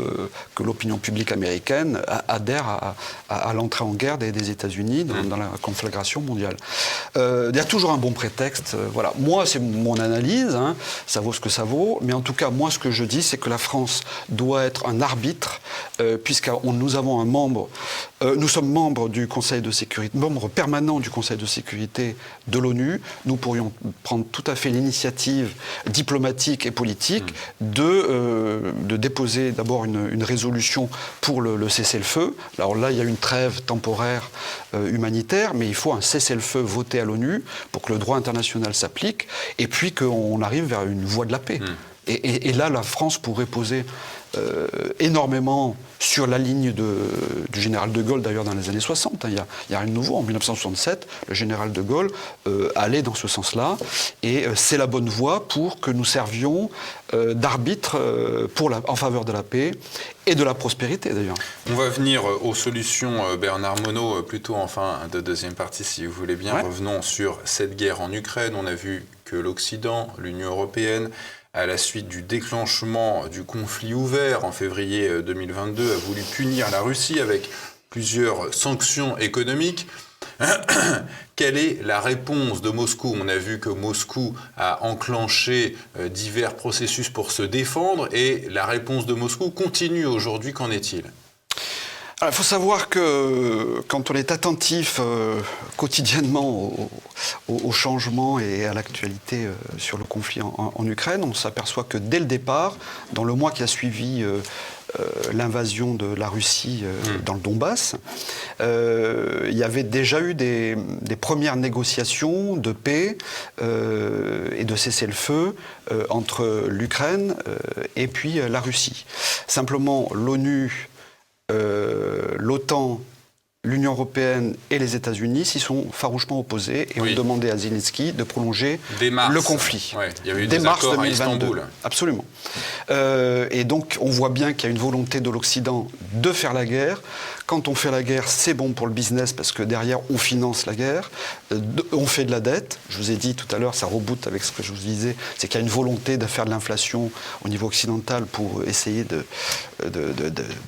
que l'opinion publique américaine adhère à l'entrée en guerre des États-Unis dans la conflagration mondiale. Il y a toujours un bon prétexte. Voilà. Moi, c'est mon analyse, ça vaut ce que ça vaut, mais en tout cas, moi, ce que je dis, c'est que la France doit être un arbitre, puisque nous avons un membre, nous sommes membres du Conseil de sécurité, membres permanents du Conseil de sécurité de l'ONU. Nous pourrions prendre tout à fait l'initiative diplomatique et politique de déposer d'abord une résolution pour le cessez-le-feu. Alors là, il y a une trêve temporaire humanitaire, mais il faut un cessez-le-feu voté à l'ONU pour que le droit international s'applique, et puis qu'on arrive vers une voie de la paix. Et là, la France pourrait poser énormément sur la ligne du général de Gaulle, d'ailleurs, dans les années 60. Il y a rien de nouveau. En 1967, le général de Gaulle allait dans ce sens-là. Et c'est la bonne voie pour que nous servions d'arbitre en faveur de la paix et de la prospérité, d'ailleurs. On va venir aux solutions, Bernard Monod, plutôt en fin de deuxième partie, si vous voulez bien. Ouais. Revenons sur cette guerre en Ukraine. On a vu que l'Occident, l'Union européenne, à la suite du déclenchement du conflit ouvert en février 2022, a voulu punir la Russie avec plusieurs sanctions économiques. Quelle est la réponse de Moscou ? On a vu que Moscou a enclenché divers processus pour se défendre, et la réponse de Moscou continue aujourd'hui. Qu'en est-il ? Il faut savoir que quand on est attentif quotidiennement aux changements et à l'actualité sur le conflit en Ukraine, on s'aperçoit que dès le départ, dans le mois qui a suivi l'invasion de la Russie dans le Donbass, il y avait déjà eu des premières négociations de paix et de cessez-le-feu entre l'Ukraine et puis la Russie. Simplement, l'ONU, l'OTAN, l'Union européenne et les États-Unis s'y sont farouchement opposés et ont demandé à Zelensky de prolonger le conflit. Ouais, il y avait eu des accords à Istanbul. Absolument. Et donc, on voit bien qu'il y a une volonté de l'Occident de faire la guerre. Quand on fait la guerre, c'est bon pour le business parce que derrière, on finance la guerre, on fait de la dette. Je vous ai dit tout à l'heure, ça reboot avec ce que je vous disais, c'est qu'il y a une volonté de faire de l'inflation au niveau occidental pour essayer de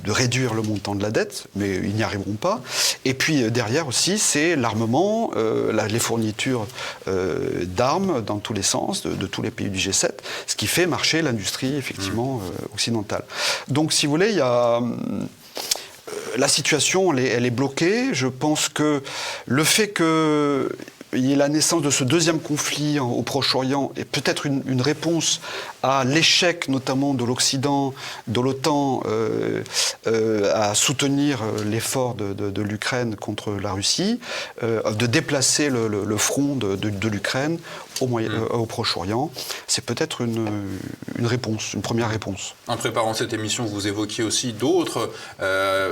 réduire le montant de la dette, mais ils n'y arriveront pas. Et puis derrière aussi, c'est l'armement, les fournitures d'armes dans tous les sens, de tous les pays du G7, ce qui fait marcher l'industrie, effectivement, occidentale. Donc, si vous voulez, il y a... La situation, elle est bloquée. Je pense que le fait qu'il y ait la naissance de ce deuxième conflit au Proche-Orient est peut-être une réponse à l'échec notamment de l'Occident, de l'OTAN, à soutenir l'effort de l'Ukraine contre la Russie, de déplacer le front de l'Ukraine au Proche-Orient. C'est peut-être une réponse, une première réponse. En préparant cette émission, vous évoquiez aussi d'autres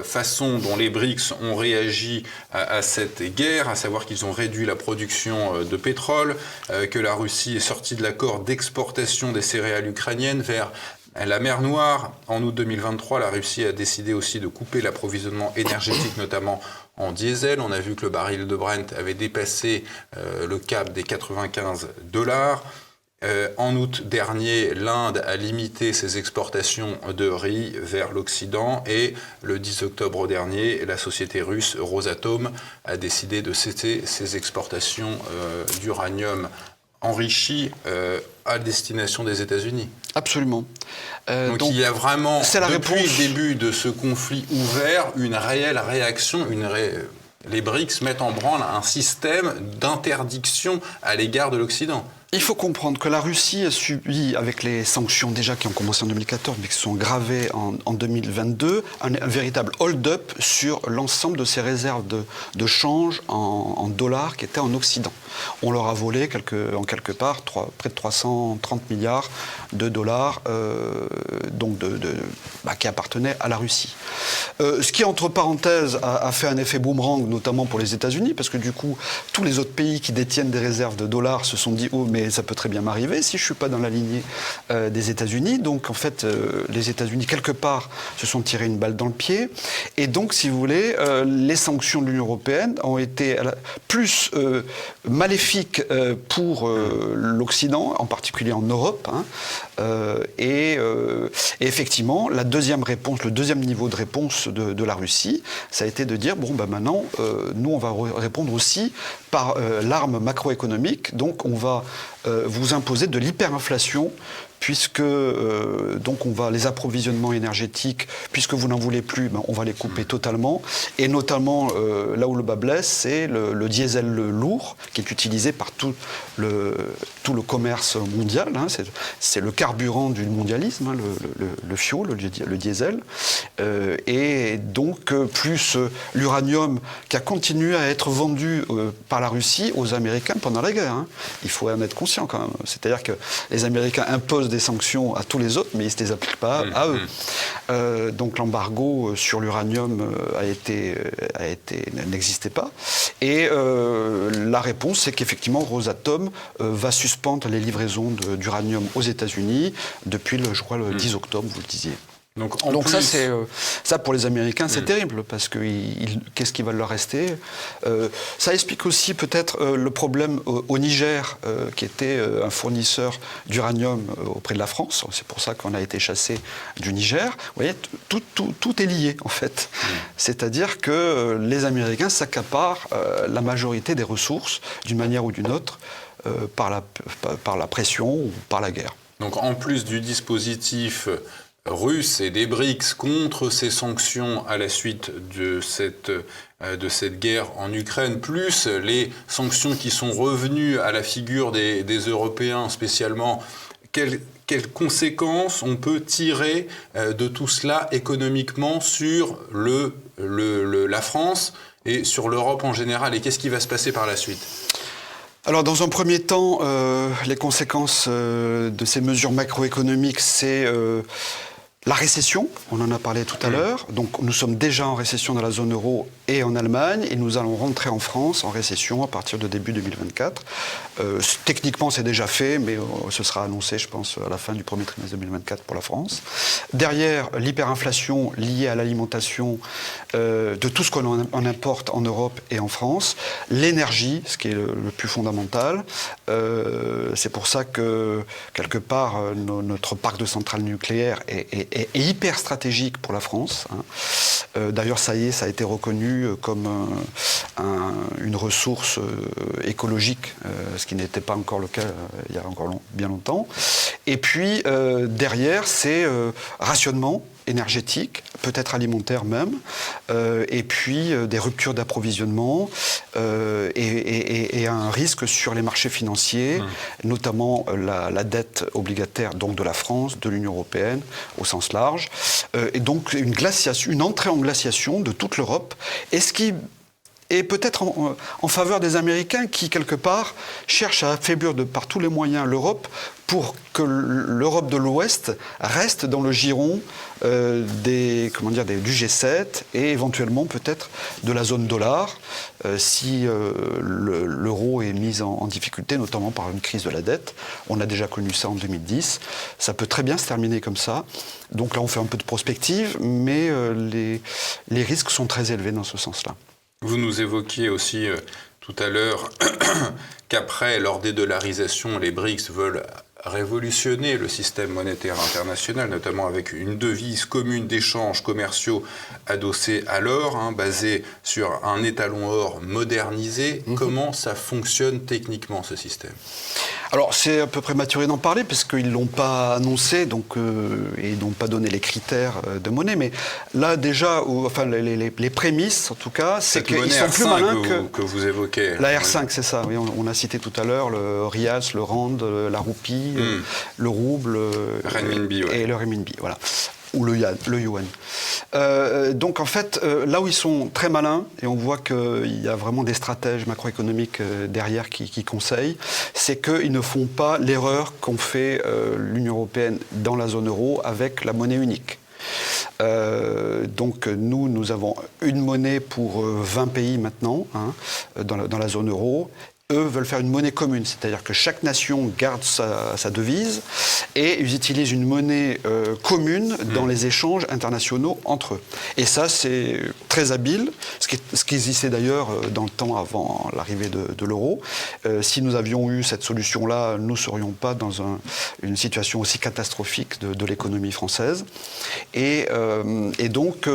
façons dont les BRICS ont réagi à cette guerre, à savoir qu'ils ont réduit la production de pétrole, que la Russie est sortie de l'accord d'exportation des céréales ukrainiennes vers la mer Noire. En août 2023, la Russie a décidé aussi de couper l'approvisionnement énergétique, notamment en diesel. On a vu que le baril de Brent avait dépassé le cap des $95. En août dernier, l'Inde a limité ses exportations de riz vers l'Occident, et le 10 octobre dernier, la société russe Rosatom a décidé de cesser ses exportations d'uranium enrichi à destination des États-Unis. Absolument. Donc il y a vraiment, depuis le début de ce conflit ouvert, une réelle réaction, les BRICS mettent en branle un système d'interdiction à l'égard de l'Occident. Il faut comprendre que la Russie a subi, avec les sanctions déjà qui ont commencé en 2014, mais qui sont gravées en 2022, un véritable hold-up sur l'ensemble de ses réserves de change en dollars qui étaient en Occident. On leur a volé en quelque part près de 330 milliards de dollars qui appartenaient à la Russie. Ce qui, entre parenthèses, a fait un effet boomerang, notamment pour les États-Unis, parce que du coup, tous les autres pays qui détiennent des réserves de dollars se sont dit « Oh, mais ça peut très bien m'arriver si je ne suis pas dans la lignée des États-Unis ». Donc, en fait, les États-Unis, quelque part, se sont tirés une balle dans le pied. Et donc, si vous voulez, les sanctions de l'Union européenne ont été plus maléfiques pour l'Occident, en particulier en Europe. Et effectivement, le deuxième niveau de réponse de la Russie, ça a été de dire, maintenant, nous, on va répondre aussi par l'arme macroéconomique. Donc, on va vous imposez de l'hyperinflation, puisque donc on va les approvisionnements énergétiques, puisque vous n'en voulez plus, on va les couper totalement. Et notamment, là où le bas blesse, c'est le diesel lourd, qui est utilisé par tout le commerce mondial. Hein. C'est le carburant du mondialisme, hein, le fioul, le diesel. Et donc, plus l'uranium qui a continué à être vendu par la Russie aux Américains pendant la guerre. Hein. Il faut en être conscient quand même. C'est-à-dire que les Américains imposent des sanctions à tous les autres, mais ils ne se les appliquent pas à eux. Donc l'embargo sur l'uranium n'existait pas. Et la réponse, c'est qu'effectivement, Rosatom va suspendre les livraisons d'uranium aux États-Unis depuis, je crois, le 10 octobre, vous le disiez. Donc ça, pour les Américains, c'est terrible, parce que qu'est-ce qui va leur rester ? Ça explique aussi peut-être le problème au Niger, qui était un fournisseur d'uranium auprès de la France. C'est pour ça qu'on a été chassé du Niger. Vous voyez, tout est lié, en fait. C'est-à-dire que les Américains s'accaparent la majorité des ressources, d'une manière ou d'une autre, par la pression ou par la guerre. Donc en plus du dispositif russe et des BRICS contre ces sanctions à la suite de cette guerre en Ukraine, plus les sanctions qui sont revenues à la figure des Européens spécialement, quelles conséquences on peut tirer de tout cela économiquement sur la France et sur l'Europe en général, et qu'est-ce qui va se passer par la suite ? Alors, dans un premier temps, les conséquences de ces mesures macroéconomiques, c'est la récession, on en a parlé tout à l'heure. Donc nous sommes déjà en récession dans la zone euro et en Allemagne, et nous allons rentrer en France en récession à partir de début 2024. Techniquement, c'est déjà fait, mais ce sera annoncé, je pense, à la fin du premier trimestre 2024 pour la France. Derrière, l'hyperinflation liée à l'alimentation de tout ce qu'on en importe en Europe et en France. L'énergie, ce qui est le plus fondamental. C'est pour ça que, quelque part, notre parc de centrales nucléaires est hyper stratégique pour la France. Hein. D'ailleurs, ça y est, ça a été reconnu comme une ressource écologique, ce qui n'était pas encore le cas il y a encore bien longtemps. Et puis, derrière, c'est rationnement énergétique, peut-être alimentaire même, et puis des ruptures d'approvisionnement et un risque sur les marchés financiers, notamment la dette obligataire donc de la France, de l'Union européenne au sens large, et donc une entrée en glaciation de toute l'Europe, et ce qui est peut-être en faveur des Américains qui, quelque part, cherchent à affaiblir par tous les moyens l'Europe pour que l'Europe de l'Ouest reste dans le giron du G7 et éventuellement peut-être de la zone dollar si l'euro est mis en difficulté, notamment par une crise de la dette. On a déjà connu ça en 2010. Ça peut très bien se terminer comme ça. Donc là, on fait un peu de prospective, mais les risques sont très élevés dans ce sens-là. Vous nous évoquiez aussi tout à l'heure qu'après leur dédollarisation, les BRICS veulent révolutionner le système monétaire international, notamment avec une devise commune d'échanges commerciaux adossée à l'or, basée sur un étalon or modernisé. Comment ça fonctionne techniquement, ce système ? Alors, c'est un peu prématuré d'en parler, parce qu'ils ne l'ont pas annoncé, et ils n'ont pas donné les critères de monnaie. Mais là, déjà, les prémices, en tout cas, c'est qu'ils sont plus malins que vous évoquez. La R5, c'est ça. Oui, on a cité tout à l'heure le Rials, le Rand, la Roupie, le Rouble et le Renminbi. Voilà. Ou le yuan. Donc en fait, là où ils sont très malins, et on voit qu'il y a vraiment des stratèges macroéconomiques derrière qui conseillent, c'est qu'ils ne font pas l'erreur qu'ont fait l'Union européenne dans la zone euro avec la monnaie unique. Donc nous avons une monnaie pour 20 pays maintenant, dans la zone euro. Eux veulent faire une monnaie commune, c'est-à-dire que chaque nation garde sa devise et ils utilisent une monnaie commune dans les échanges internationaux entre eux. Et ça, c'est très habile, ce qui existait d'ailleurs dans le temps avant l'arrivée de l'euro. Si nous avions eu cette solution-là, nous ne serions pas dans une situation aussi catastrophique de l'économie française. Et donc,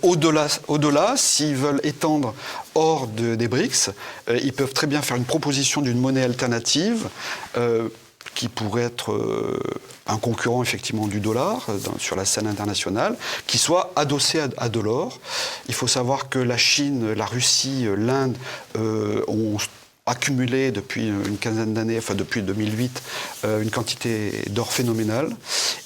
au-delà, s'ils veulent étendre hors des BRICS, ils peuvent très bien faire une proposition proposition d'une monnaie alternative qui pourrait être un concurrent effectivement du dollar sur la scène internationale, qui soit adossé à de l'or. Il faut savoir que la Chine, la Russie, l'Inde ont accumulé depuis une quinzaine d'années, enfin depuis 2008, une quantité d'or phénoménale,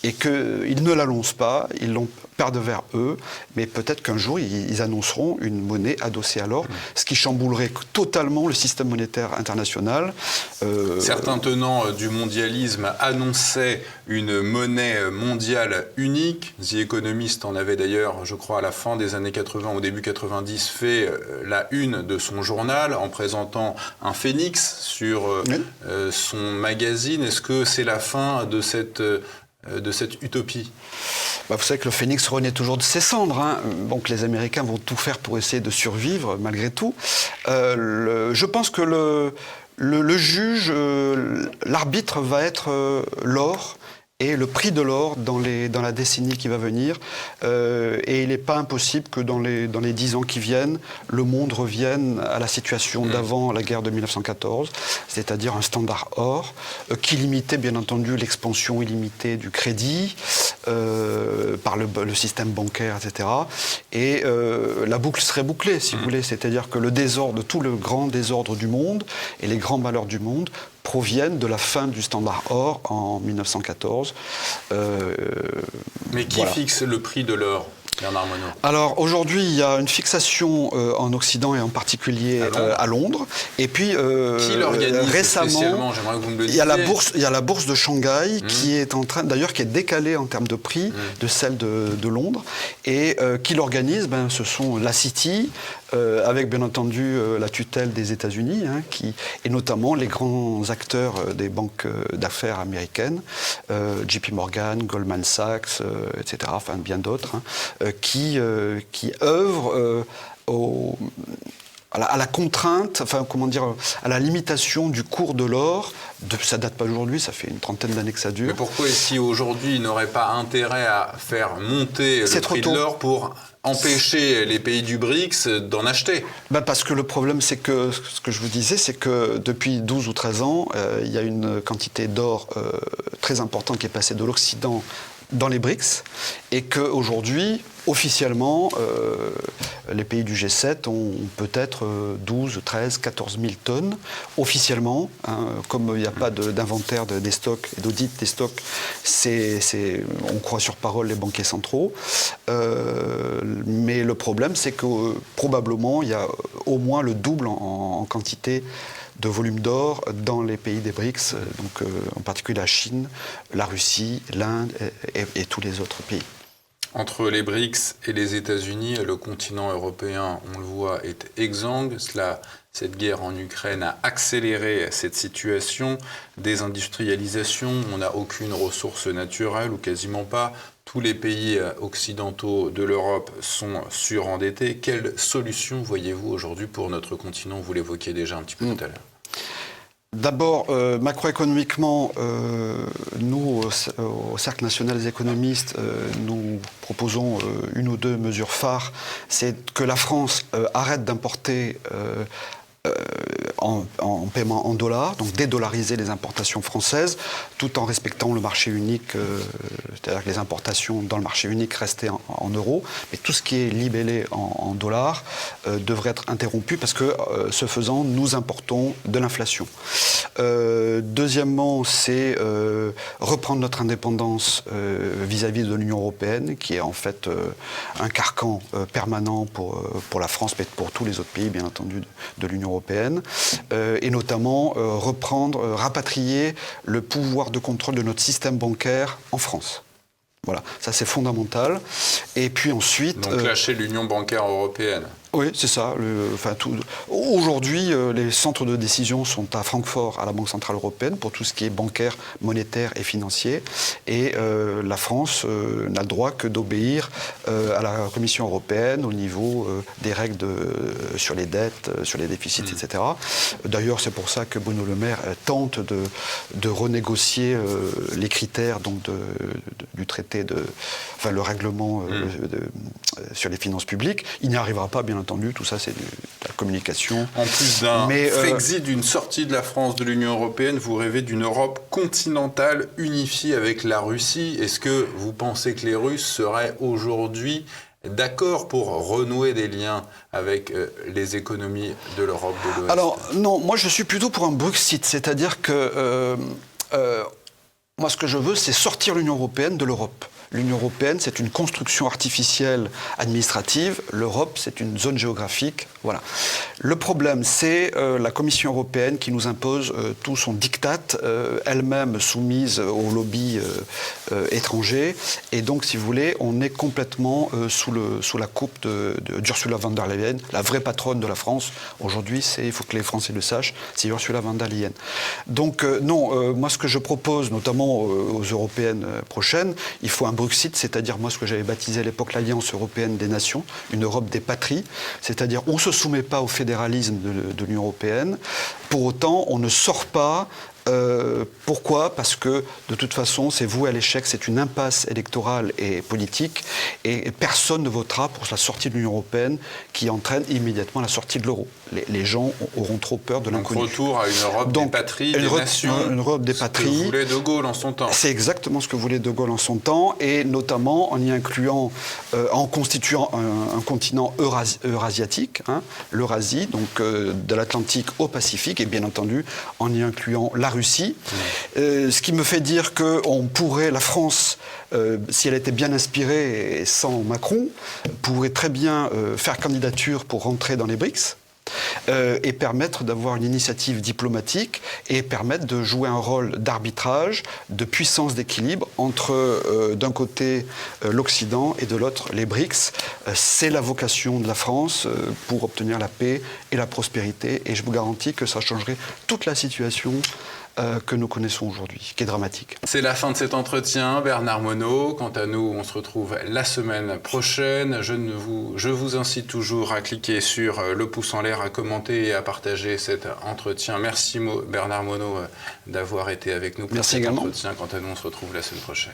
et qu'ils ne l'annoncent pas, ils l'ont perdent vers eux, mais peut-être qu'un jour ils annonceront une monnaie adossée à l'or, ce qui chamboulerait totalement le système monétaire international. Certains tenants du mondialisme annonçaient une monnaie mondiale unique. The Economist en avait d'ailleurs, je crois, à la fin des années 80, au début 90, fait la une de son journal en présentant un phénix sur son magazine. Est-ce que c'est la fin de cette utopie? Vous savez que le phénix renaît toujours de ses cendres. Hein. Donc les Américains vont tout faire pour essayer de survivre malgré tout. Je pense que le juge, l'arbitre va être l'or et le prix de l'or dans la décennie qui va venir. Et il n'est pas impossible que dans les 10 ans qui viennent, le monde revienne à la situation d'avant la guerre de 1914, c'est-à-dire un standard or qui limitait bien entendu l'expansion illimitée du crédit par le système bancaire, etc. Et la boucle serait bouclée, si vous voulez. C'est-à-dire que le désordre, tout le grand désordre du monde et les grands malheurs du monde proviennent de la fin du standard or en 1914. Mais qui fixe le prix de l'or, Bernard Monod? Alors aujourd'hui, il y a une fixation en Occident et en particulier à Londres. Et puis qui l'organise récemment, spécialement? J'aimerais que vous me le il y a la bourse de Shanghai qui est en train, d'ailleurs, qui est décalée en termes de prix de celle de Londres, et qui l'organise. Ce sont la City, avec bien entendu la tutelle des États-Unis, et notamment les grands acteurs des banques d'affaires américaines, JP Morgan, Goldman Sachs, etc., enfin bien d'autres, qui œuvrent à la contrainte, à la limitation du cours de l'or. Ça date pas d'aujourd'hui, ça fait une trentaine d'années que ça dure. Mais pourquoi est-ce qu'aujourd'hui, il n'aurait pas intérêt à faire monter le prix de l'or pour empêcher les pays du BRICS d'en acheter? Parce que le problème, c'est que, ce que je vous disais, c'est que depuis 12 ou 13 ans, il y a une quantité d'or très importante qui est passée de l'Occident dans les BRICS, et qu'aujourd'hui, officiellement, les pays du G7 ont peut-être 12, 13, 14 000 tonnes, officiellement, comme il n'y a pas d'inventaire des stocks et d'audit des stocks, on croit sur parole les banquiers centraux, mais le problème, c'est que probablement, il y a au moins le double en quantité de volume d'or dans les pays des BRICS, donc en particulier la Chine, la Russie, l'Inde et tous les autres pays. Entre les BRICS et les États-Unis, le continent européen, on le voit, est exsangue. Cette guerre en Ukraine a accéléré cette situation. Désindustrialisation, on n'a aucune ressource naturelle ou quasiment pas. Tous les pays occidentaux de l'Europe sont surendettés. Quelle solution voyez-vous aujourd'hui pour notre continent? Vous l'évoquiez déjà un petit peu tout à l'heure. D'abord, macroéconomiquement, nous, au Cercle national des économistes, nous proposons une ou deux mesures phares. C'est que la France arrête d'importer en paiement en dollars, donc dédollariser les importations françaises, tout en respectant le marché unique, c'est-à-dire que les importations dans le marché unique restaient en euros, mais tout ce qui est libellé en dollars devrait être interrompu parce que, ce faisant, nous importons de l'inflation. Deuxièmement, c'est reprendre notre indépendance vis-à-vis de l'Union européenne, qui est en fait un carcan permanent pour la France, mais pour tous les autres pays, bien entendu, de l'Union européenne, et notamment rapatrier le pouvoir de contrôle de notre système bancaire en France. Voilà, ça c'est fondamental. Et puis ensuite... Donc lâcher l'Union bancaire européenne. Oui, c'est ça. Aujourd'hui, les centres de décision sont à Francfort, à la Banque centrale européenne, pour tout ce qui est bancaire, monétaire et financier. Et la France n'a le droit que d'obéir à la Commission européenne au niveau des règles sur les dettes, sur les déficits, etc. D'ailleurs, c'est pour ça que Bruno Le Maire tente de renégocier les critères du traité, le règlement sur les finances publiques. Il n'y arrivera pas, bien entendu, tout ça c'est de la communication. En plus d'un Frexit, d'une sortie de la France de l'Union européenne, vous rêvez d'une Europe continentale unifiée avec la Russie. Est-ce que vous pensez que les Russes seraient aujourd'hui d'accord pour renouer des liens avec les économies de l'Europe de l'Ouest? Alors non, moi je suis plutôt pour un Brexit, c'est-à-dire que moi ce que je veux c'est sortir l'Union européenne de l'Europe. L'Union européenne, c'est une construction artificielle administrative. L'Europe, c'est une zone géographique. Voilà. Le problème, c'est la Commission européenne qui nous impose tout son diktat, elle-même soumise aux lobbies étrangers. Et donc, si vous voulez, on est complètement sous la coupe d'Ursula von der Leyen, la vraie patronne de la France. Aujourd'hui, il faut que les Français le sachent, c'est Ursula von der Leyen. Donc, non, moi, ce que je propose, notamment aux européennes prochaines, il faut un Brexit, c'est-à-dire moi ce que j'avais baptisé à l'époque l'Alliance européenne des nations, une Europe des patries, c'est-à-dire on ne se soumet pas au fédéralisme de l'Union européenne, pour autant on ne sort pas. Pourquoi ? Parce que de toute façon c'est voué à l'échec, c'est une impasse électorale et politique et personne ne votera pour la sortie de l'Union européenne qui entraîne immédiatement la sortie de l'euro. Les gens auront trop peur de l'inconnu. Donc retour à une Europe des patries, des nations. Une Europe des patries. Ce que voulait De Gaulle en son temps. C'est exactement ce que voulait De Gaulle en son temps et notamment en y incluant, en constituant un continent eurasiatique, hein, l'Eurasie, donc de l'Atlantique au Pacifique et bien entendu en y incluant la Russie. Ce qui me fait dire qu'on pourrait, la France, si elle était bien inspirée et sans Macron, pourrait très bien faire candidature pour rentrer dans les BRICS. Et permettre d'avoir une initiative diplomatique et permettre de jouer un rôle d'arbitrage, de puissance d'équilibre entre d'un côté l'Occident et de l'autre les BRICS. C'est la vocation de la France pour obtenir la paix et la prospérité et je vous garantis que ça changerait toute la situation que nous connaissons aujourd'hui, qui est dramatique. C'est la fin de cet entretien, Bernard Monod. Quant à nous, on se retrouve la semaine prochaine. Je vous incite toujours à cliquer sur le pouce en l'air, à commenter et à partager cet entretien. Merci Bernard Monod d'avoir été avec nous pour Merci cet également. entretien. Quant à nous, on se retrouve la semaine prochaine.